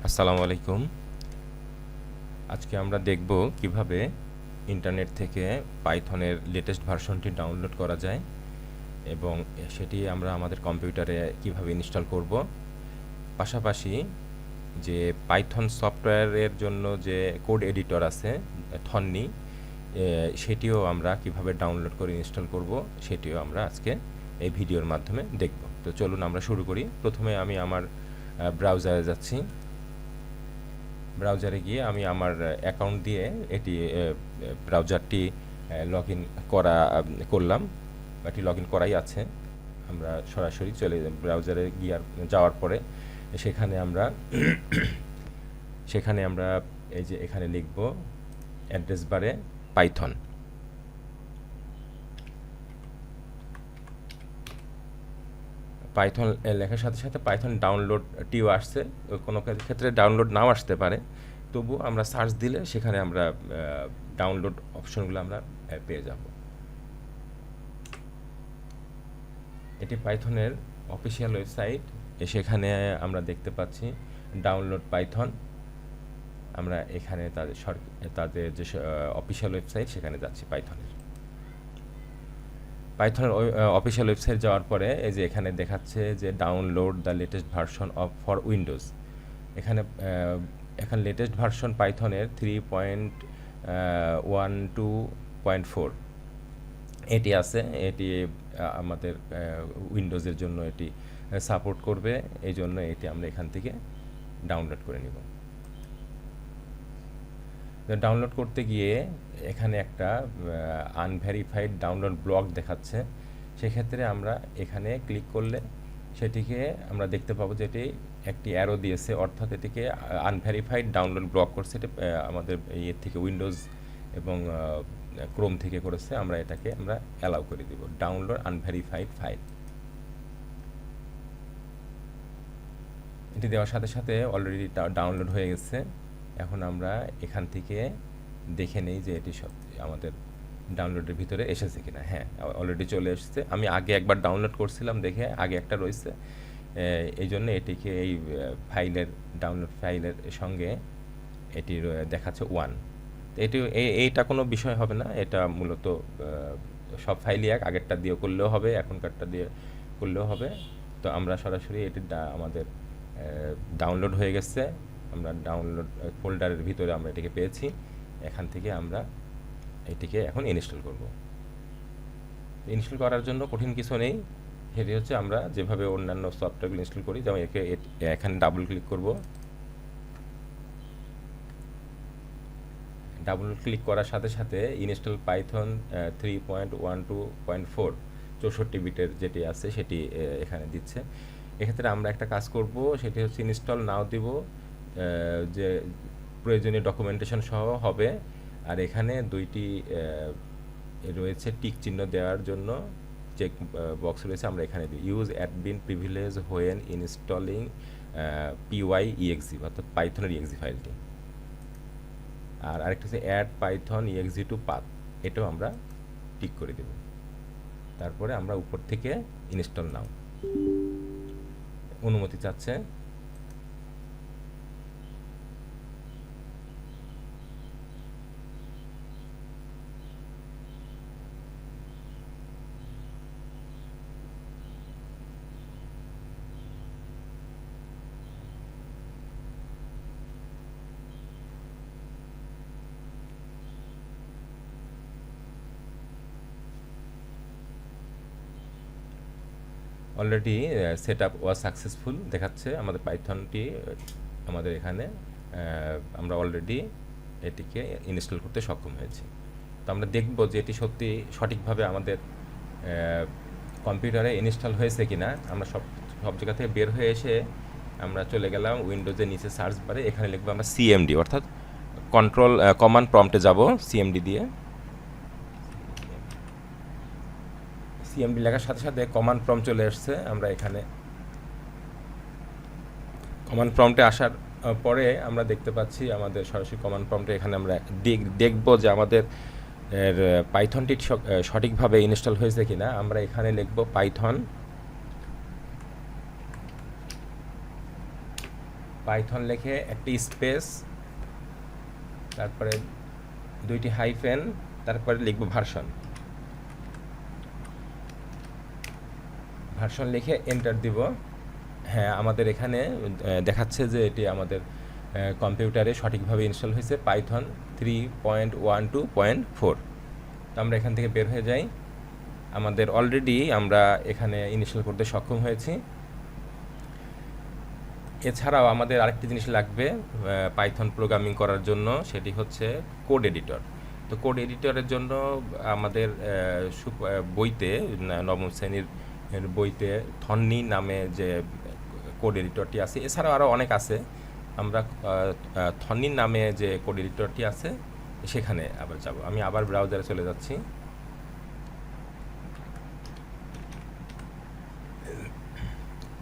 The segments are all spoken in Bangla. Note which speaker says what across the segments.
Speaker 1: আসসালামু আলাইকুম। আজকে আমরা দেখব কিভাবে ইন্টারনেট থেকে পাইথনের লেটেস্ট ভার্সনটি ডাউনলোড করা যায় এবং সেটি আমরা আমাদের কম্পিউটারে কিভাবে ইনস্টল করব। পাশাপাশি যে পাইথন সফটওয়্যারের জন্য যে কোড এডিটর আছে থন্নি, সেটিও আমরা কিভাবে ডাউনলোড করে ইনস্টল করব সেটিও আমরা আজকে এই ভিডিওর মাধ্যমে দেখব। তো চলুন আমরা শুরু করি। প্রথমে আমি আমার ব্রাউজারে যাচ্ছি। ব্রাউজারে গিয়ে আমি আমার অ্যাকাউন্ট দিয়ে এটি ব্রাউজারটি লগ ইন করলাম, এটি লগ ইন করাই আছে। আমরা সরাসরি ব্রাউজারে যাওয়ার পরে সেখানে আমরা এই যে এখানে লিখব অ্যাড্রেস বারে পাইথন। পাইথন লেখার সাথে সাথে পাইথন ডাউনলোডটিও আসছে। কোনো ক্ষেত্রে ডাউনলোড নাও আসতে পারে, তবু আমরা সার্চ দিলে সেখানে আমরা ডাউনলোড অপশনগুলো আমরা পেয়ে যাব। এটি পাইথনের অফিসিয়াল ওয়েবসাইট। সেখানে আমরা দেখতে পাচ্ছি ডাউনলোড পাইথন। আমরা এখানে তাদের যে অফিসিয়াল ওয়েবসাইট সেখানে যাচ্ছি পাইথনের অফিসিয়াল ওয়েবসাইট যাওয়ার পরে এই যে এখানে দেখাচ্ছে যে download the latest version for Windows. এখানে লেটেস্ট ভার্সন পাইথনের 3.12.4 এটি আছে। এটি আমাদের উইন্ডোজের জন্য এটি সাপোর্ট করবে, এই জন্য এটি আমরা এখান থেকে ডাউনলোড করে নিব। ডাউনলোড করতে গিয়ে এখানে একটা আনভেরিফাইড ডাউনলোড ব্লক দেখাচ্ছে। সেক্ষেত্রে আমরা এখানে ক্লিক করলে সেটিকে আমরা দেখতে পাবো যে এটি একটি অ্যারো দিয়েছে, অর্থাৎ এটিকে আনভেরিফাইড ডাউনলোড ব্লক করছে। এটি আমাদের ইয়ের থেকে উইন্ডোজ এবং ক্রোম থেকে করেছে। আমরা এটাকে অ্যালাউ করে দিব, ডাউনলোড আনভেরিফাইড ফাইল। এটি দেওয়ার সাথে সাথে অলরেডি ডাউনলোড হয়ে গেছে। এখন আমরা এখান থেকে দেখে নেই যে এটি সব আমাদের ডাউনলোডের ভিতরে এসেছে কিনা। হ্যাঁ, অলরেডি চলে এসেছে। আমি আগে একবার ডাউনলোড করছিলাম, দেখে আগে একটা রয়েছে, এই জন্য এটিকে এই ডাউনলোড ফাইলের সঙ্গে এটি দেখাচ্ছে 1। এটি এইটা কোনো বিষয় হবে না, এটা মূলত সব ফাইলই আগেরটা দিয়ে করলেও হবে, এখনকারটা দিয়ে করলেও হবে। তো আমরা সরাসরি এটি আমাদের ডাউনলোড হয়ে গেছে। আমরা ডাউনলোড ফোল্ডারের ভিতরে আমরা এটিকে পেয়েছি। এখান থেকে আমরা এটিকে এখন ইনস্টল করব। ইনস্টল করার জন্য কঠিন কিছু নেই, সেটি হচ্ছে আমরা যেভাবে অন্যান্য সফটওয়্যারগুলো ইনস্টল করি, যেমন এখানে ডাবল ক্লিক করব। ডাবল ক্লিক করার সাথে সাথে ইনস্টল পাইথন 3.12.4 64 বিটের যেটি আছে সেটি এখানে দিচ্ছে। এক্ষেত্রে আমরা একটা কাজ করব, সেটি হচ্ছে ইনস্টল নাও দিব, যে প্রয়োজনীয় ডকুমেন্টেশন সহ হবে। আর এখানে দুইটি রয়েছে টিক চিহ্ন দেওয়ার জন্য, চেক বক্স রয়েছে, আমরা এখানে দিই use admin privilege when installing PY.exe, অর্থাৎ পাইথনের exe ফাইলটি। আর আরেকটা হচ্ছে add Python exe to path, এটাও আমরা টিক করে দেব। তারপরে আমরা উপর থেকে ইনস্টল নাও অনুমতি চাচ্ছে। Already set up was successful দেখাচ্ছে আমাদের পাইথনটি। আমাদের এখানে আমরা অলরেডি এটিকে ইনস্টল করতে সক্ষম হয়েছি। তো আমরা দেখব যে এটি সত্যি সঠিকভাবে আমাদের কম্পিউটারে ইনস্টল হয়েছে কিনা। আমরা সব জায়গা থেকে বের হয়ে এসে আমরা চলে গেলাম উইন্ডোজের নিচে সার্চ বারে, এখানে লিখবো আমরা CMD, অর্থাৎ কমান্ড প্রম্পটে যাব। CMD দিয়ে CMD লেখার সাথে সাথে কমান্ড প্রম্পট চলে আসছে। আমরা এখানে কমান্ড প্রম্পটে আসার পরে আমরা দেখতে পাচ্ছি আমাদের সরাসরি কমান্ড প্রম্পটে এখানে আমরা দেখব যে আমাদের পাইথনটি সঠিকভাবে ইনস্টল হয়েছে কিনা। আমরা এখানে লিখব পাইথন পাইথন লিখে একটি স্পেস, তারপরে 2টি হাইফেন, তারপরে লিখব ভার্সন লিখে এন্টার দিব। হ্যাঁ, আমাদের এখানে দেখাচ্ছে যে এটি আমাদের কম্পিউটারে সঠিকভাবে ইনস্টল হয়েছে পাইথন 3.12.4। তো আমরা এখান থেকে বের হয়ে যাই। আমাদের অলরেডি আমরা এখানে ইনস্টল করতে সক্ষম হয়েছি। এছাড়াও আমাদের আরেকটি জিনিস লাগবে পাইথন প্রোগ্রামিং করার জন্য, সেটি হচ্ছে কোড এডিটর। তো কোড এডিটরের জন্য আমাদের বইতে, নবম শ্রেণীর বইতে থন্নি নামে যে কোড এডিটরটি আছে, এছাড়াও আরও অনেক আছে। আমরা থন্নির নামে যে কোড এডিটরটি আছে সেখানে আবার যাব। আমি আবার ব্রাউজারে চলে যাচ্ছি।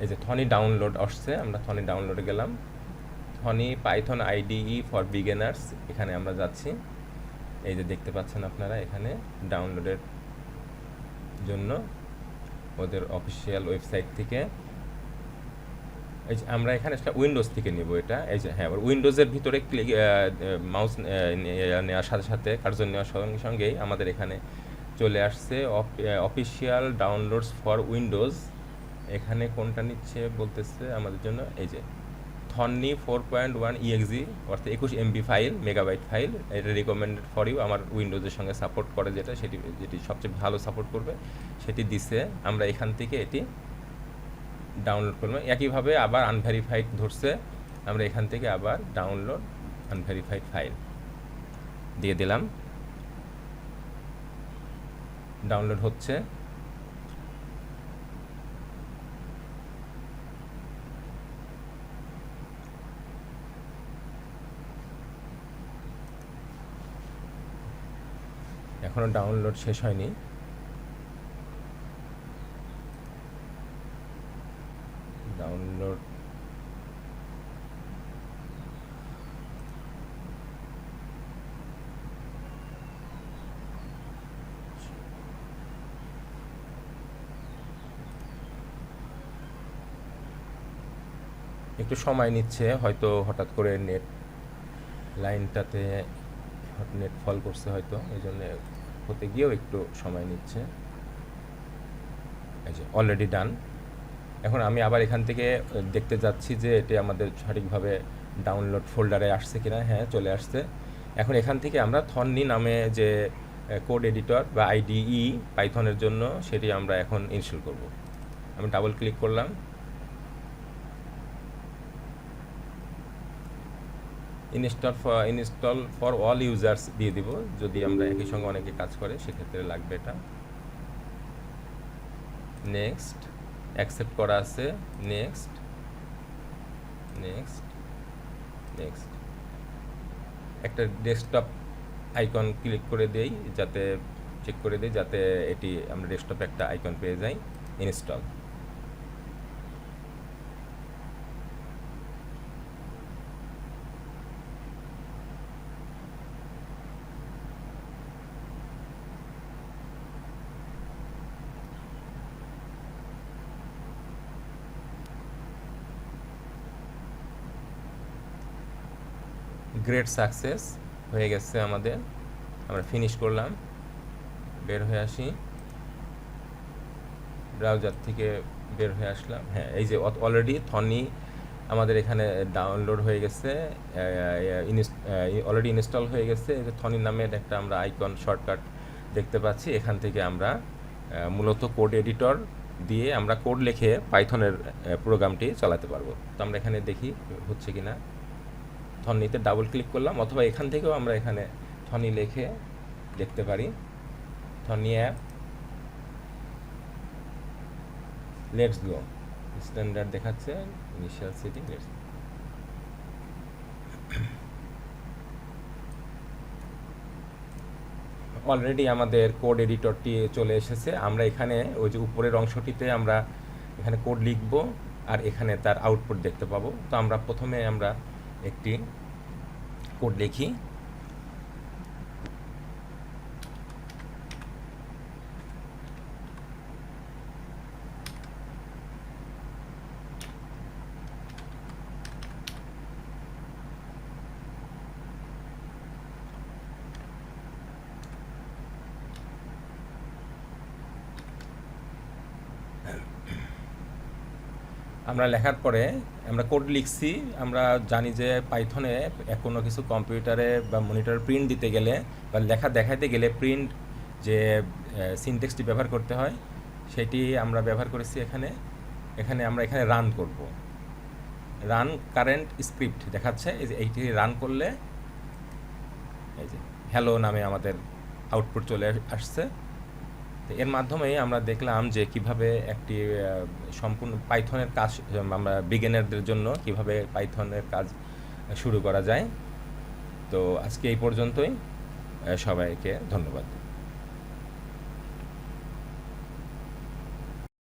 Speaker 1: এই যে থনি ডাউনলোড আসছে, আমরা থনি ডাউনলোডে গেলাম। থনি পাইথন আইডিই ফর বিগিনার্স, এখানে আমরা যাচ্ছি। এই যে দেখতে পাচ্ছেন আপনারা এখানে ডাউনলোডের জন্য ওদের অফিসিয়াল ওয়েবসাইট থেকে। এই যে আমরা এখানে উইন্ডোজ থেকে নেব এটা। এই যে হ্যাঁ, উইন্ডোজের ভিতরে ক্লিক মাউস নেওয়ার সাথে সাথে, কার্যর নেওয়ার সঙ্গে সঙ্গেই আমাদের এখানে চলে আসছে অফিসিয়াল ডাউনলোডস ফর উইন্ডোজ। এখানে কোনটা নিচ্ছে বলতেছে আমাদের জন্য, এই যে থন্নি 4.1 EXE, অর্থাৎ 21 MB ফাইল, মেগাবাইট ফাইল। এটা রিকমেন্ডেড ফর ইউ, আমার উইন্ডোজের সঙ্গে সাপোর্ট করে যেটি সবচেয়ে ভালো সাপোর্ট করবে সেটি দিছে। আমরা এখান থেকে এটি ডাউনলোড করবো। একইভাবে আবার আনভেরিফাইড ধরছে, আমরা এখান থেকে আবার ডাউনলোড আনভেরিফাইড ফাইল দিয়ে দিলাম। ডাউনলোড হচ্ছে। এখনো ডাউনলোড শেষ হয়নি। ডাউনলোড একটু সময় নিচ্ছে, হয়তো হঠাৎ করে নেট লাইনটাতে নেট ফল করছে হয়তো, এই জন্য হতে গিয়েও একটু সময় নিচ্ছে। এই যে অলরেডি ডান। এখন আমি আবার এখান থেকে দেখতে যাচ্ছি যে এটি আমাদের সঠিকভাবে ডাউনলোড ফোল্ডারে আসছে কিনা। হ্যাঁ, চলে আসছে। এখন এখান থেকে আমরা থন্নি নামে যে কোড এডিটর বা আইডিই পাইথনের জন্য, সেটি আমরা এখন ইনস্টল করব। আমি ডাবল ক্লিক করলাম। ইনস্টল ফর অল ইউজার্স দিয়ে দিব, যদি আমরা একই সঙ্গে অনেকে কাজ করে সেক্ষেত্রে লাগবে এটা। নেক্সট, অ্যাকসেপ্ট করা আছে। Next next next. একটা ডেস্কটপ আইকন ক্লিক করে দেই, যাতে চেক করে দিই যাতে এটি আমরা ডেস্কটপে একটা আইকন পেয়ে যাই। ইনস্টল। গ্রেট সাকসেস হয়ে গেছে আমাদের। আমরা ফিনিশ করলাম, বের হয়ে আসি। ব্রাউজার থেকে বের হয়ে আসলাম। হ্যাঁ, এই যে অলরেডি থনি আমাদের এখানে ডাউনলোড হয়ে গেছে, অলরেডি ইনস্টল হয়ে গেছে। এই যে থনি নামের একটা আমরা আইকন শর্টকাট দেখতে পাচ্ছি। এখান থেকে আমরা মূলত কোড এডিটর দিয়ে আমরা কোড লিখে পাইথনের প্রোগ্রামটি চালাতে পারবো। তো আমরা এখানে দেখি হচ্ছে কি না। থনিতে ডাবল ক্লিক করলাম, অথবা এখান থেকেও আমরা এখানে থনি লিখে দেখতে পারি। থনি অ্যাপ, লেটস গো। স্ট্যান্ডার্ড দেখাচ্ছে, ইনিশিয়াল সেটিং। অলরেডি আমাদের কোড এডিটরটি চলে এসেছে। আমরা এখানে ওই যে উপরের অংশটিতে আমরা এখানে কোড লিখব, আর এখানে তার আউটপুট দেখতে পাবো। তো আমরা প্রথমে আমরা একটি কোড লিখি। আমরা লেখার পরে আমরা কোড লিখছি, আমরা জানি যে পাইথনে কোনো কিছু কম্পিউটারে বা মনিটরে প্রিন্ট দিতে গেলে বা লেখা দেখাইতে গেলে প্রিন্ট যে সিনট্যাক্সটি ব্যবহার করতে হয় সেটি আমরা ব্যবহার করেছি এখানে। আমরা এখানে রান করব, রান কারেন্ট স্ক্রিপ্ট দেখাচ্ছে, এই যে এইটি রান করলে এই যে হ্যালো নামে আমাদের আউটপুট চলে আসছে। তো এর মাধ্যমেই আমরা দেখলাম যে কিভাবে একটি সম্পূর্ণ পাইথনের কাজ আমরা বিগিনারদের জন্য কিভাবে পাইথনের কাজ শুরু করা যায়। তো আজকে এই পর্যন্তই, সবাইকে ধন্যবাদ।